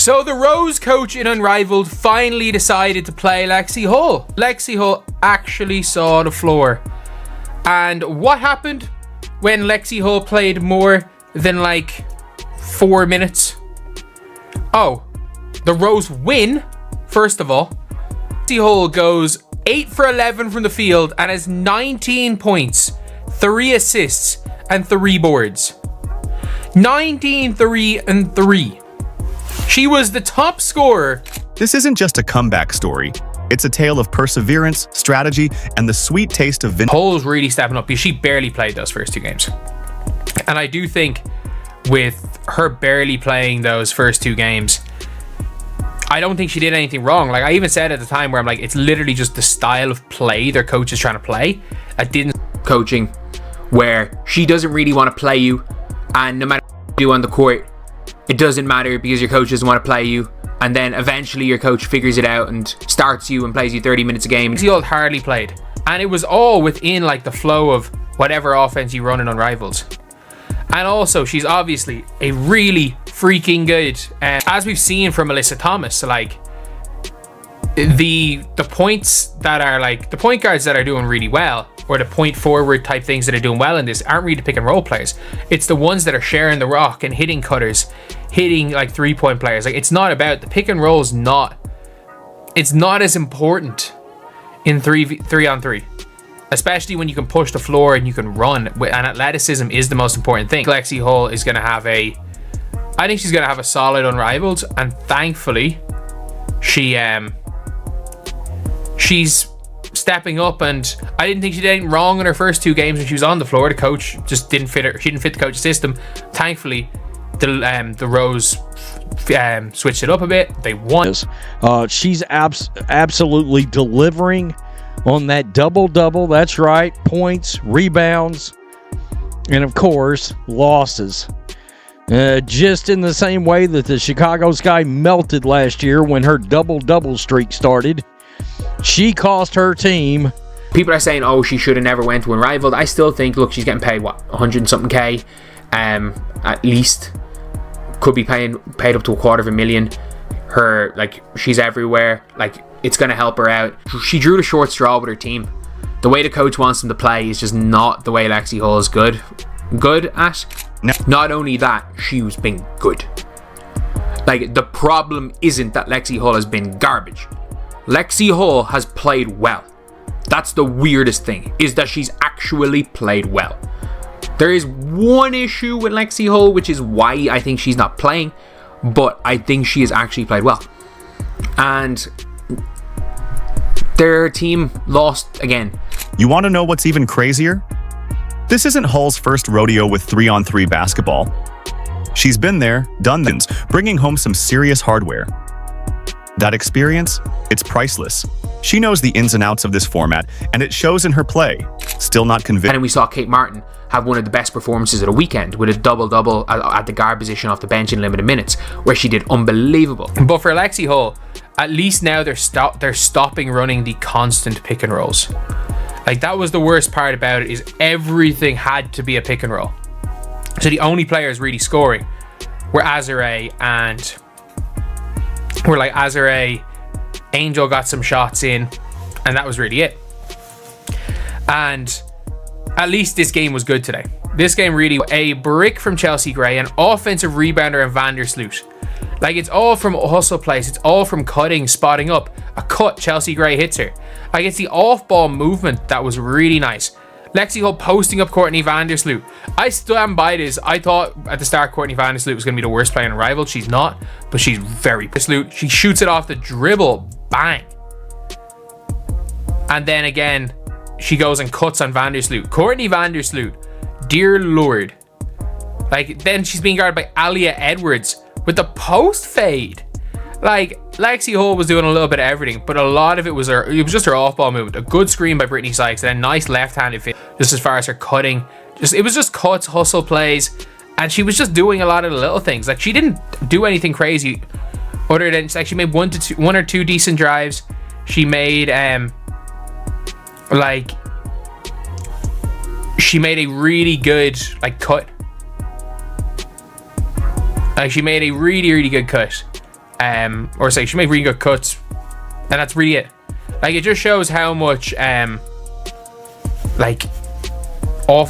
So the Rose coach in Unrivaled finally decided to play Lexie Hull. Lexie Hull actually saw the floor. And what happened when Lexie Hull played more than like 4 minutes? Oh, the Rose win, first of all. Lexie Hull goes 8 for 11 from the field and has 19 points, 3 assists, and 3 boards. 19, 3, and 3. She was the top scorer. This isn't just a comeback story. It's a tale of perseverance, strategy, and the sweet taste of Hull's really stepping up because she barely played those first 2 games. And I do think with her barely playing those first 2 games, I don't think she did anything wrong. Like I even said at the time where I'm like, it's literally just the style of play their coach is trying to play. I didn't coaching where she doesn't really want to play you, and no matter what you do on the court, it doesn't matter because your coach doesn't want to play you, and then eventually your coach figures it out and starts you and plays you 30 minutes a game. Lexie Hull hardly played, and it was all within like the flow of whatever offense you run in Unrivaled. And also, she's obviously a really freaking good, as we've seen from Alyssa Thomas, like the points that are like the point guards that are doing really well, or the point forward type things that are doing well in this, aren't really the pick and roll players. It's the ones that are sharing the rock and hitting cutters, hitting like 3-point players. Like it's not about the pick and roll. It's not as important in 3-on-3. Especially when you can push the floor and you can run, and athleticism is the most important thing. Lexie Hull is going to have I think she's going to have a solid Unrivaled, and thankfully she's stepping up, and I didn't think she did anything wrong in her first 2 games when she was on the floor. The coach just didn't fit her. She didn't fit the coach's system. Thankfully, the Rose switched it up a bit. They won. She's absolutely delivering on that double-double. That's right. Points, rebounds, and of course, losses. Just in the same way that the Chicago Sky melted last year when her double-double streak started, she cost her team. People are saying, oh, she should have never went to Unrivaled. I still think, look, she's getting paid, 100 and something K, at least. Could be paid up to $250,000. Her, like, she's everywhere. Like, it's going to help her out. She drew the short straw with her team. The way the coach wants them to play is just not the way Lexie Hull is good at. No. Not only that, she's been good. Like, the problem isn't that Lexie Hull has been garbage. Lexie Hull has played well. That's the weirdest thing, is that she's actually played well. There is one issue with Lexie Hull, which is why I think she's not playing, but I think she has actually played well. And their team lost again. You want to know what's even crazier? This isn't Hull's first rodeo with 3-on-3 basketball. She's been there, done this, bringing home some serious hardware. That experience, it's priceless. She knows the ins and outs of this format, and it shows in her play. Still not convinced. And we saw Kate Martin have one of the best performances of the weekend with a double-double at the guard position off the bench in limited minutes, where she did unbelievable. But for Lexie Hull, at least now they're stopping running the constant pick and rolls. Like, that was the worst part about it, is everything had to be a pick and roll. So the only players really scoring were Azare and Angel got some shots in, and that was really it. And at least this game was good today. This game really, a brick from Chelsea Gray, an offensive rebounder and Vandersloot. Like, it's all from hustle plays, it's all from cutting, spotting up. A cut, Chelsea Gray hits her. Like, it's the off-ball movement that was really nice. Lexie Hull posting up Courtney Vandersloot. I stand by this. I thought at the start Courtney Vandersloot was going to be the worst player in Unrivaled. She's not, but she's very Vandersloot. She shoots it off the dribble. Bang. And then again, she goes and cuts on Vandersloot. Courtney Vandersloot, dear Lord. Like, then she's being guarded by Alia Edwards with the post fade. Like, Lexie Hull was doing a little bit of everything, but a lot of it was just her off-ball movement. A good screen by Brittany Sykes and a nice left-handed fit, just as far as her cutting. It was just cuts, hustle plays, and she was just doing a lot of the little things. Like, she didn't do anything crazy other than, like, she made one or two decent drives. She made she made a really good cut. Like, she made a really, really good cut. or say she make really good cuts, and that's really it. Like, it just shows how much like off the